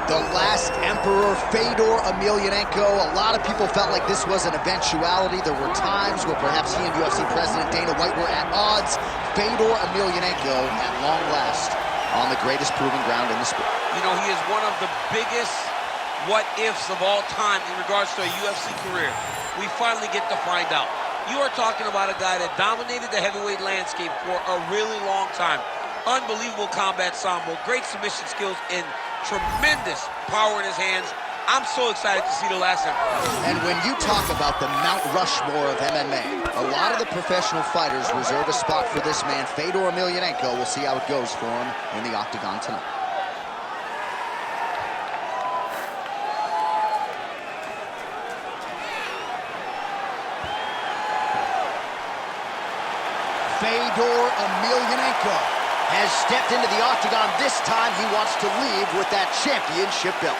The last emperor, Fedor Emelianenko. A lot of people felt like this was an eventuality. There were times where perhaps he and UFC President Dana White were at odds. Fedor Emelianenko, at long last, on the greatest proving ground in the sport. You know, he is one of the biggest what-ifs of all time in regards to a UFC career. We finally get to find out. You are talking about a guy that dominated the heavyweight landscape for a really long time. Unbelievable combat sambo, great submission skills, and tremendous power in his hands. I'm so excited to see the last emperor. And when you talk about the Mount Rushmore of MMA, a lot of the professional fighters reserve a spot for this man, Fedor Emelianenko. We'll see how it goes for him in the octagon tonight. Fedor Emelianenko has stepped into the octagon. This time he wants to leave with that championship belt.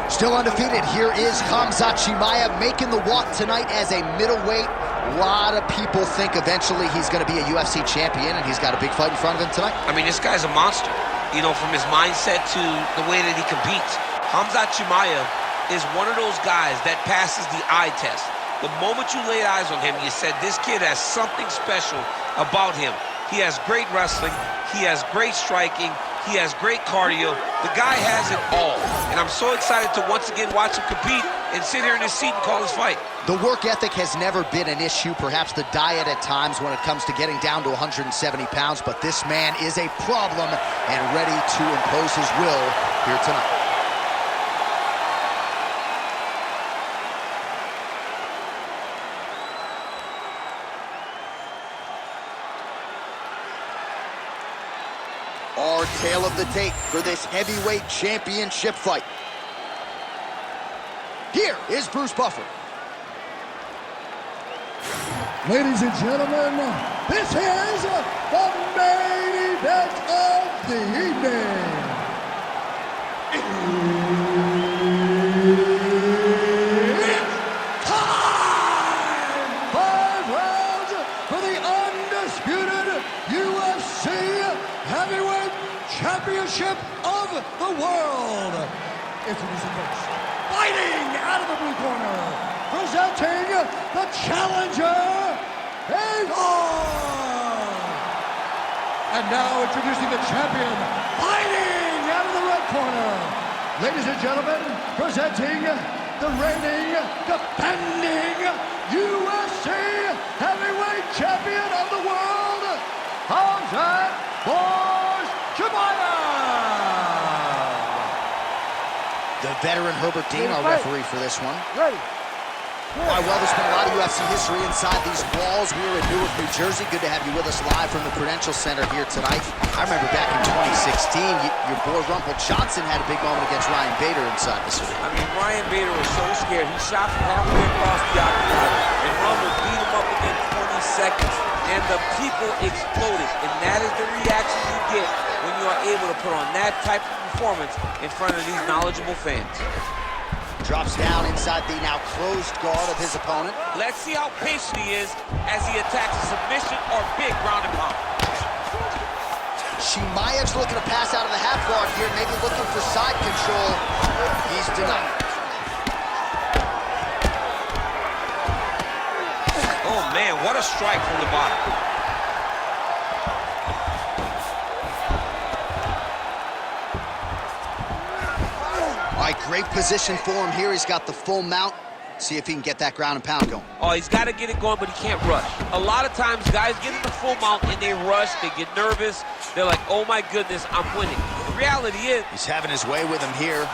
Still undefeated, here is Khamzat Chimaev making the walk tonight as a middleweight. A lot of people think eventually he's going to be a UFC champion, and he's got a big fight in front of him tonight. I mean, this guy's a monster, you know, from his mindset to the way that he competes. Khamzat Chimaev is one of those guys that passes the eye test. The moment you laid eyes on him, you said, this kid has something special about him. He has great wrestling, he has great striking, he has great cardio. The guy has it all. And I'm so excited to once again watch him compete and sit here in his seat and call his fight. The work ethic has never been an issue, perhaps the diet at times when it comes to getting down to 170 pounds, but this man is a problem and ready to impose his will here tonight. Our tale of the tape for this heavyweight championship fight. Here is Bruce Buffer. Ladies and gentlemen, this is the main event of the evening. It's time! 5 rounds for the undisputed UFC Heavyweight Championship of the world. Introducing first, fighting out of the blue corner, presenting the challenger, Fedor! And now introducing the champion, fighting out of the red corner. Ladies and gentlemen, presenting the reigning, defending UFC Heavyweight Champion of the world, Khamzat Chimaev! The veteran Herbert Dean, our referee for this one. Ready. All right, well, there's been a lot of UFC history inside these walls. We are in Newark, New Jersey. Good to have you with us live from the Prudential Center here tonight. I remember back in 2016, your boy Rumple Johnson had a big moment against Ryan Bader inside this arena. I mean, Ryan Bader was so scared. He shot from halfway across the octagon, and Rumble beat him up within 20 seconds. And the people exploded, and that is the reaction you get when you are able to put on that type of performance in front of these knowledgeable fans. Drops down inside the now closed guard of his opponent. Let's see how patient he is as he attacks a submission or big ground and pound. Chimaev's looking to pass out of the half guard here, maybe looking for side control. He's denied. Oh man, what a strike from the bottom. All right, great position for him here. He's got the full mount. See if he can get that ground and pound going. Oh, he's got to get it going, but he can't rush. A lot of times, guys get in the full mount and they rush, they get nervous. They're like, oh my goodness, I'm winning. The reality is, he's having his way with him here.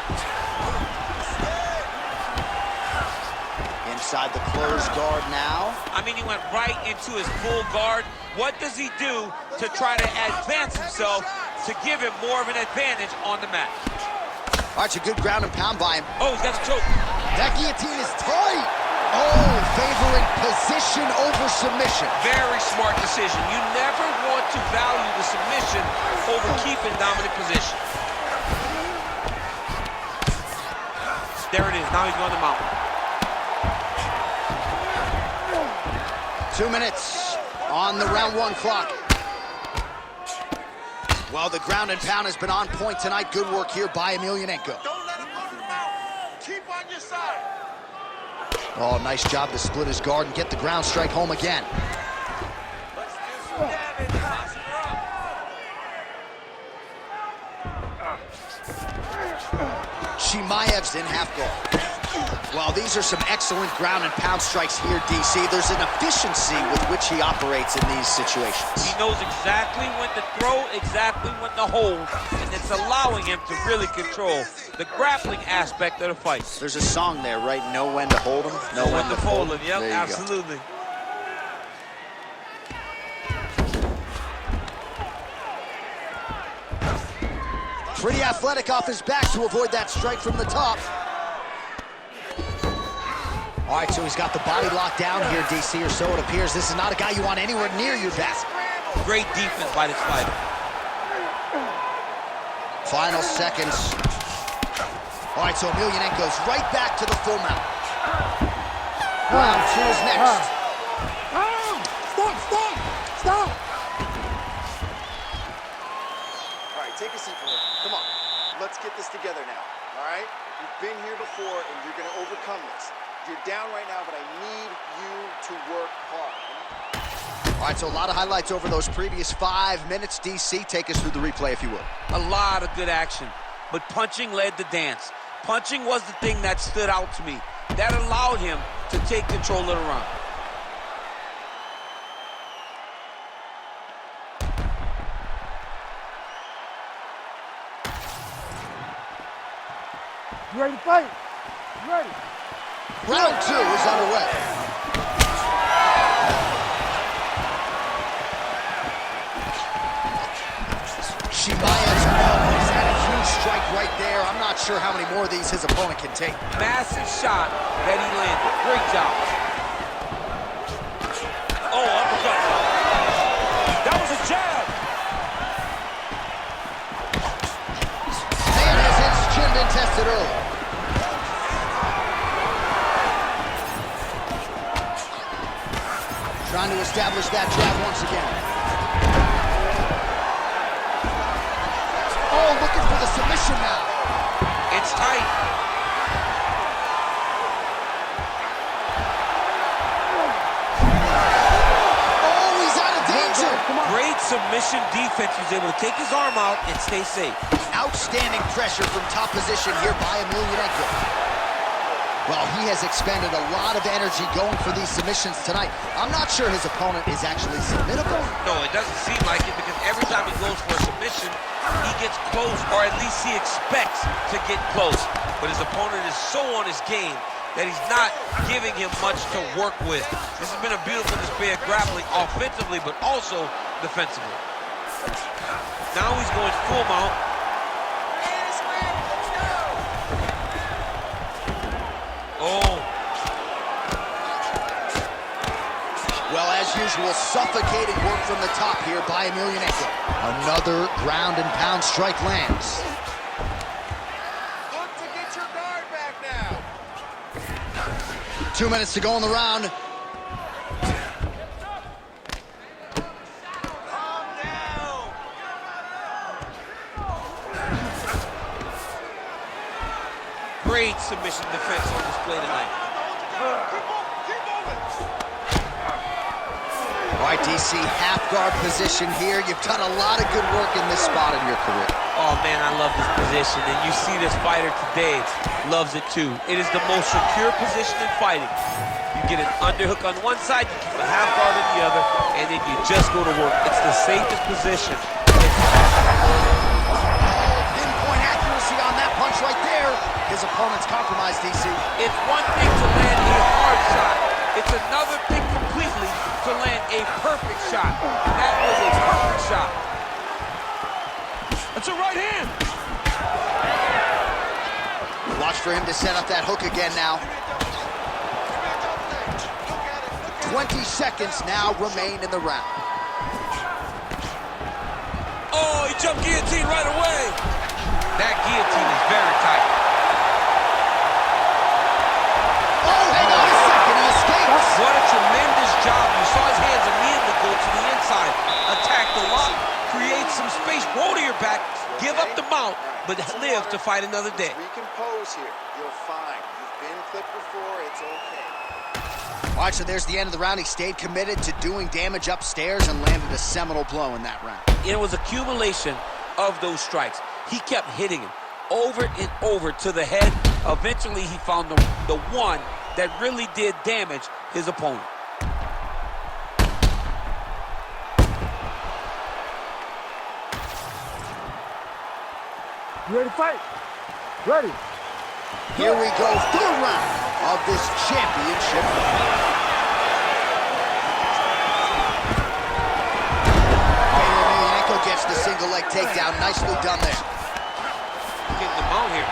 Inside the closed guard now. I mean, he went right into his full guard. What does he do to try to advance himself to give him more of an advantage on the mat? All right, it's a good ground and pound by him. Oh, he's got the choke. That guillotine is tight. Oh, favoring position over submission. Very smart decision. You never want to value the submission over keeping dominant position. There it is. Now he's going to mount. 2 minutes on the round 1 clock. Well, the ground and pound has been on point tonight. Good work here by Emelianenko. Don't let him go to the mouth. Keep on your side. Oh, nice job to split his guard and get the ground strike home again. Let's do some damage. Chimaev's in half guard. Well, these are some excellent ground and pound strikes here, DC. There's an efficiency with which he operates in these situations. He knows exactly when to throw, exactly when to hold, and it's allowing him to really control the grappling aspect of the fight. There's a song there, right? Know when to hold him, know when to fold him. Yep, there you absolutely. Go. Pretty athletic off his back to avoid that strike from the top. All right, so he's got the body locked down here, DC, or so it appears. This is not a guy you want anywhere near your back. Great defense by this fighter. Final seconds. All right, so Emelianenko's right back to the full mount. Round 2 is next. Stop! All right, take a seat for a minute. Come on. Let's get this together now, all right? You've been here before, and you're going to overcome this. You're down right now, but I need you to work hard. All right, so a lot of highlights over those previous 5 minutes. DC, take us through the replay, if you would. A lot of good action, but punching led the dance. Punching was the thing that stood out to me. That allowed him to take control of the round. You ready to fight? You ready? Round 2 is underway. Chimaev's always had a huge strike right there. I'm not sure how many more of these his opponent can take. Massive shot that he landed. Great job. Oh, uppercut. That was a jab. Man has his chin been tested early. Trying to establish that jab once again. Oh, looking for the submission now. It's tight. Oh, he's out of danger. Great submission defense. He was able to take his arm out and stay safe. Outstanding pressure from top position here by Emelianenko. Well, he has expended a lot of energy going for these submissions tonight. I'm not sure his opponent is actually submittable. No, it doesn't seem like it because every time he goes for a submission, he gets close, or at least he expects to get close. But his opponent is so on his game that he's not giving him much to work with. This has been a beautiful display of grappling offensively, but also defensively. Now he's going full mount. Oh. Well, as usual, suffocating work from the top here by Emelianenko. Another ground and pound strike lands. Look to get your guard back now. 2 minutes to go in the round. Calm down. Great submission defense on display tonight. Keep moving. All right, DC, half guard position here. You've done a lot of good work in this spot in your career. Oh, man, I love this position, and you see this fighter today loves it, too. It is the most secure position in fighting. You get an underhook on one side, you keep a half guard on the other, and then you just go to work. It's the safest position. Pinpoint accuracy on that punch right there. His opponent's compromised, DC. It's one thing to land a hard shot. It's another thing completely to land a perfect shot. That was a perfect shot. That's a right hand. Watch for him to set up that hook again now. 20 seconds now remain in the round. Oh, he jumped guillotine right away. That guillotine is very tight. Oh, hang on a second, he escapes. What a tremendous job. You saw his hands immediately go to the inside. Attack the lock, create some space, roll to your back, give up the mount, but live to fight another day. Recompose here. You're fine. You've been clipped before. It's okay. All right, so there's the end of the round. He stayed committed to doing damage upstairs and landed a seminal blow in that round. It was accumulation of those strikes. He kept hitting him over and over to the head. Eventually, he found the one that really did damage his opponent. You ready to fight? Ready. Here we go, third round of this championship. Fedor Emelianenko gets the single leg takedown. Nicely done there. Getting the mount here.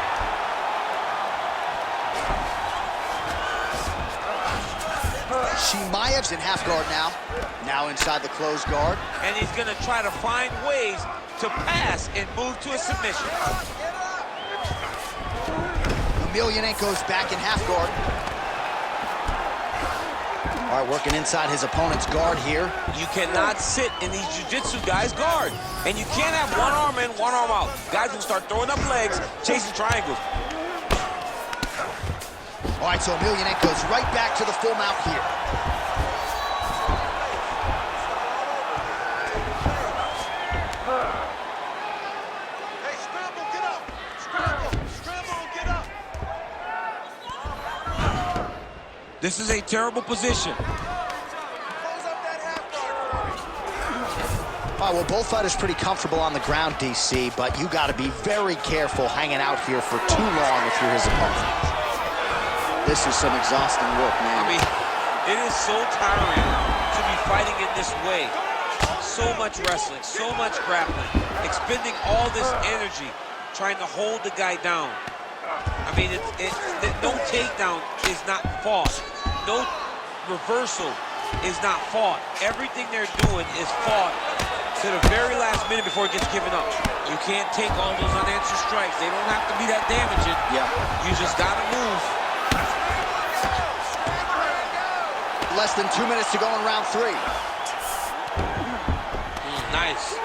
Chimaev's in half guard now. Now inside the closed guard. And he's going to try to find ways to pass and move to a submission. Emelianenko's back in half guard. All right, working inside his opponent's guard here. You cannot sit in these jiu-jitsu guys' guard. And you can't have one arm in, one arm out. Guys will start throwing up legs, chasing triangles. All right, so Emelianenko's right back to the full mount here. Hey, scramble, get up! Scramble, and get up! This is a terrible position. Close up that half guard for me. All right, well, both fighters pretty comfortable on the ground, DC, but you got to be very careful hanging out here for too long if you're his opponent. This is some exhausting work, man. I mean, it is so tiring to be fighting in this way. So much wrestling, so much grappling, expending all this energy trying to hold the guy down. I mean, no takedown is not fought. No reversal is not fought. Everything they're doing is fought to the very last minute before it gets given up. You can't take all those unanswered strikes. They don't have to be that damaging. Yeah. You just got to move. Less than 2 minutes to go in round 3. Nice.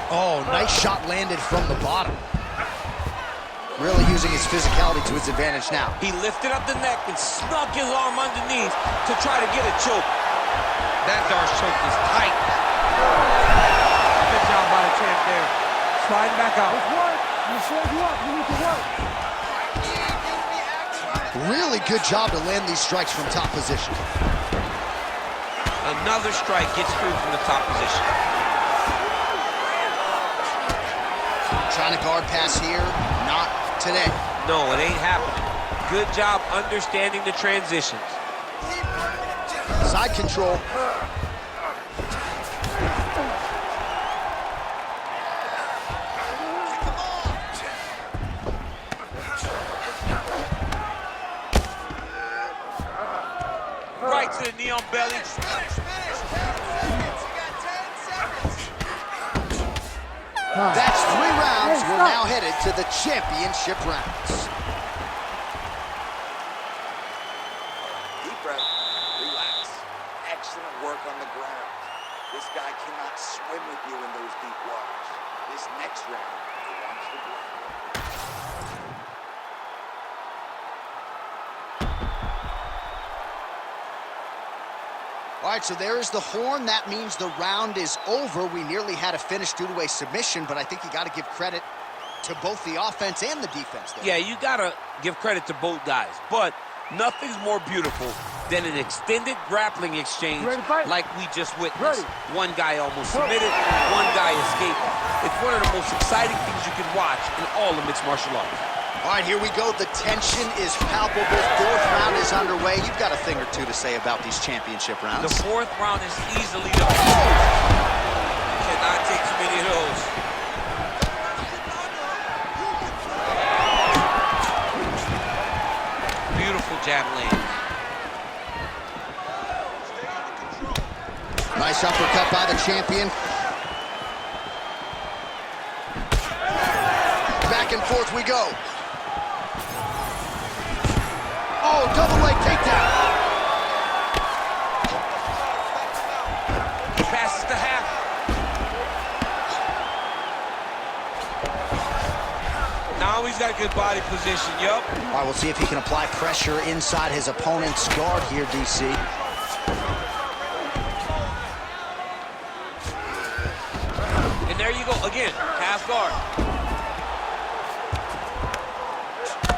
Oh, nice shot landed from the bottom. Really using his physicality to his advantage now. He lifted up the neck and snuck his arm underneath to try to get a choke. That Darce choke is tight. Good job by the champ there. Sliding back out. Let's work. You showed you up. You need to work. Really good job to land these strikes from top position. Another strike gets through from the top position. Trying to guard pass here. Not today. No, it ain't happening. Good job understanding the transitions. Side control. Right to the knee on belly. That's 3 rounds. We're now headed to the championship rounds. Deep breath. Relax. Excellent work on the ground. This guy cannot swim with you in those deep waters. This next round belongs to Glenn. All right, so there's the horn. That means the round is over. We nearly had a finish due to a submission, but I think you got to give credit to both the offense and the defense there. Yeah, you got to give credit to both guys, but nothing's more beautiful than an extended grappling exchange like we just witnessed. One guy almost submitted, one guy escaped. It's one of the most exciting things you can watch in all of mixed martial arts. All right, here we go. The tension is palpable. 4th round is underway. You've got a thing or two to say about these championship rounds. The 4th round is easily the cannot take too many of those. jab lands. Nice uppercut by the champion. Back and forth we go. Oh, double leg takedown. He passes to half. Now he's got good body position, yup. All right, we'll see if he can apply pressure inside his opponent's guard here, DC. And there you go, again, half guard.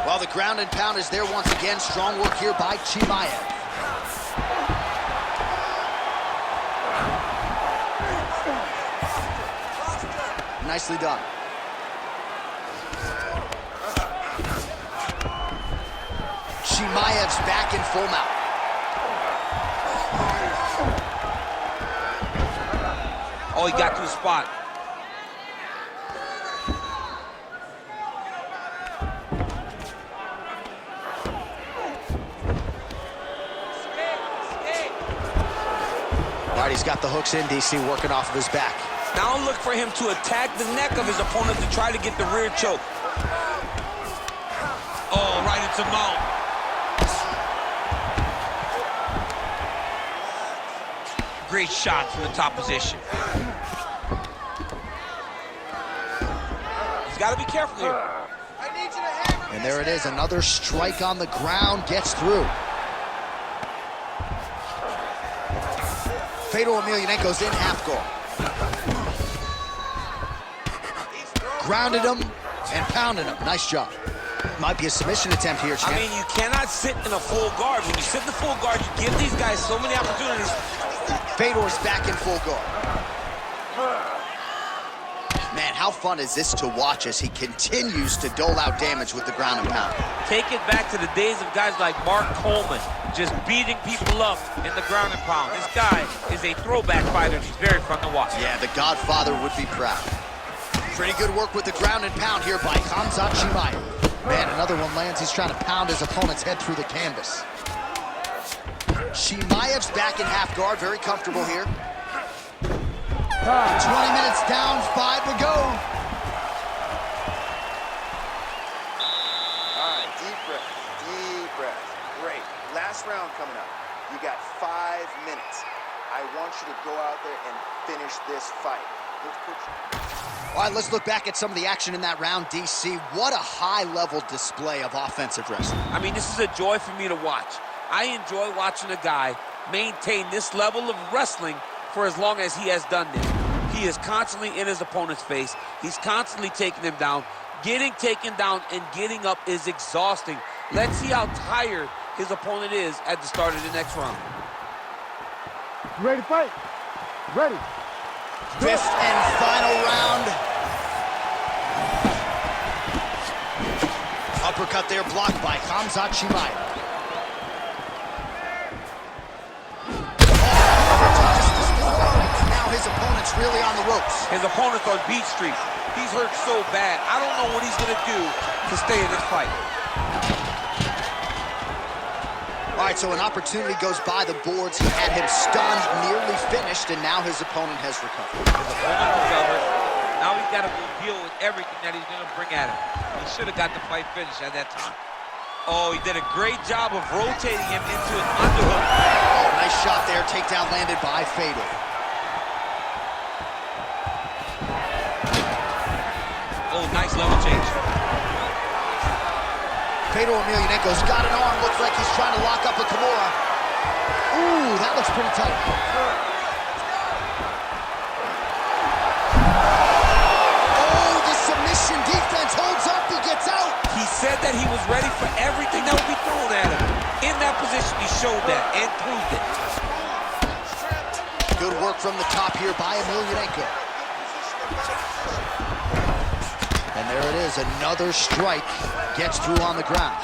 Well, the ground and pound is there once again. Strong work here by Chimaev. Nicely done. Chimaev's back in full mount. Oh, he got to the spot. All right, he's got the hooks in, DC, working off of his back. Now look for him to attack the neck of his opponent to try to get the rear choke. Oh, right into mount. Great shot from the top position. He's got to be careful here. I need you to hammer. And there it is, another strike on the ground, gets through. Fedor Emelianenko's in half guard. Grounded him and pounded him. Nice job. Might be a submission attempt here, champ. I mean, you cannot sit in a full guard. When you sit in the full guard, you give these guys so many opportunities. Fedor's back in full guard. Man, how fun is this to watch as he continues to dole out damage with the ground and pound? Take it back to the days of guys like Mark Coleman, just beating people up in the ground and pound. This guy is a throwback fighter, and he's very fun to watch. Yeah, the Godfather would be proud. Pretty good work with the ground and pound here by Khamzat Chimaev. Man, another one lands. He's trying to pound his opponent's head through the canvas. Chimaev's back in half guard, very comfortable here. 20 minutes down, 5 to go. All right, deep breath, deep breath. Great. Last round coming up. You got 5 minutes. I want you to go out there and finish this fight. Let's put you... All right, let's look back at some of the action in that round, DC. What a high-level display of offensive wrestling. I mean, this is a joy for me to watch. I enjoy watching a guy maintain this level of wrestling for as long as he has done this. He is constantly in his opponent's face. He's constantly taking him down. Getting taken down and getting up is exhausting. Let's see how tired his opponent is at the start of the next round. Ready to fight? Ready. Fifth and final round. Uppercut there blocked by Khamzat Chimaev. Now his opponent's really on the ropes. His opponent's on Beat Street. He's hurt so bad. I don't know what he's going to do to stay in this fight. All right, so an opportunity goes by the boards. He had him stunned, nearly finished, and now his opponent has recovered. His opponent recovered. Now he's got to go deal with everything that he's going to bring at him. He should have got the fight finished at that time. Oh, he did a great job of rotating him into an underhook. Oh, nice shot there. Takedown landed by Fedor. Oh, nice level change. Fedor Emelianenko's got an arm. Looks like he's trying to lock up a Kimura. Ooh, that looks pretty tight. Oh, the submission defense holds up. He gets out. He said that he was ready for everything that would be thrown at him. In that position, he showed that and proved it. Good work from the top here by Emelianenko. And there it is, another strike. Gets through on the ground.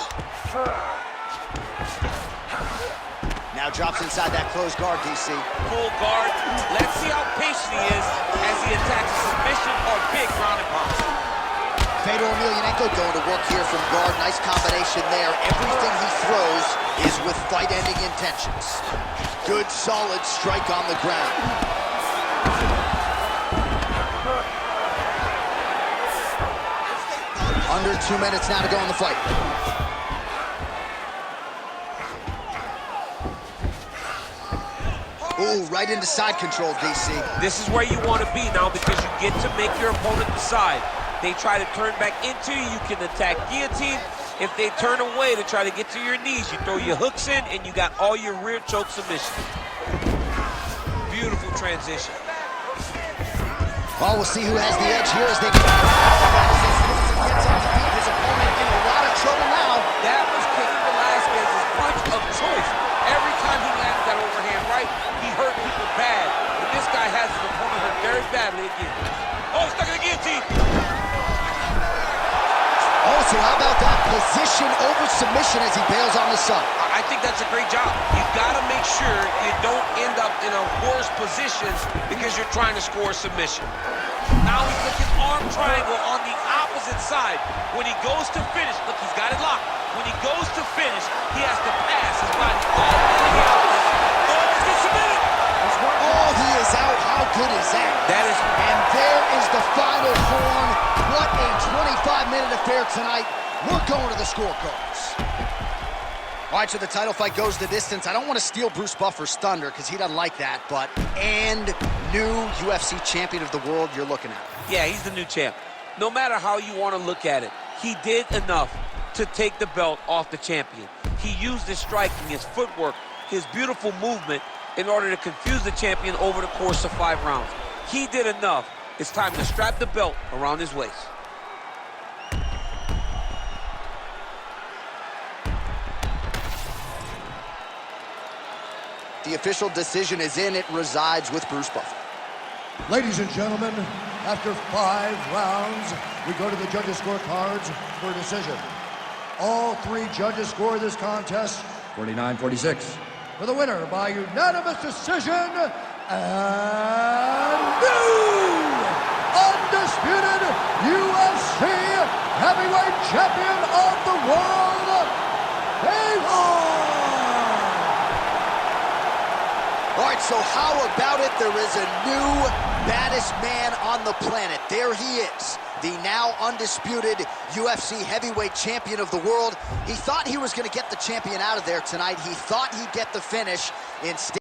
Now drops inside that closed guard, DC. Full guard. Let's see how patient he is as he attacks a submission or big ground and pound. Fedor Emelianenko going to work here from guard. Nice combination there. Everything he throws is with fight-ending intentions. Good, solid strike on the ground. Under 2 minutes now to go in the fight. Ooh, right into side control, DC. This is where you want to be now because you get to make your opponent decide. They try to turn back into you, you can attack guillotine. If they turn away to try to get to your knees, you throw your hooks in and you got all your rear choke submission. Beautiful transition. Well, we'll see who has the edge here as they get gets up to beat his opponent in a lot of trouble now. That was Cain Velasquez's punch of choice. Every time he landed that overhand right, he hurt people bad. But this guy has his opponent hurt very badly again. Oh, he's stuck in the guillotine. Oh, so how about that position over submission as he bails on the sub? I think that's a great job. You've got to make sure you don't end up in a worse position because you're trying to score a submission. Now he's looking arm triangle on the opposite side. When he goes to finish, look, he's got it locked. When he goes to finish, he has to pass his body all the way out. Oh, he's getting submitted. Oh, he is out. How good is that? And there is the final horn. What a 25-minute affair tonight. We're going to the scorecards. All right, so the title fight goes the distance. I don't want to steal Bruce Buffer's thunder because he doesn't like that, but new UFC champion of the world you're looking at. Yeah, he's the new champ. No matter how you want to look at it, he did enough to take the belt off the champion. He used his striking, his footwork, his beautiful movement in order to confuse the champion over the course of 5 rounds. He did enough. It's time to strap the belt around his waist. The official decision is in. It resides with Bruce Buffer. Ladies and gentlemen, after 5 rounds, we go to the judges' scorecards for a decision. All 3 judges score this contest 49-46. For the winner by unanimous decision, and new undisputed UFC heavyweight champion of the world, Fedor! All right, so how about it? There is a new baddest man on the planet. There he is, the now undisputed UFC heavyweight champion of the world. He thought he was going to get the champion out of there tonight. He thought he'd get the finish. Instead,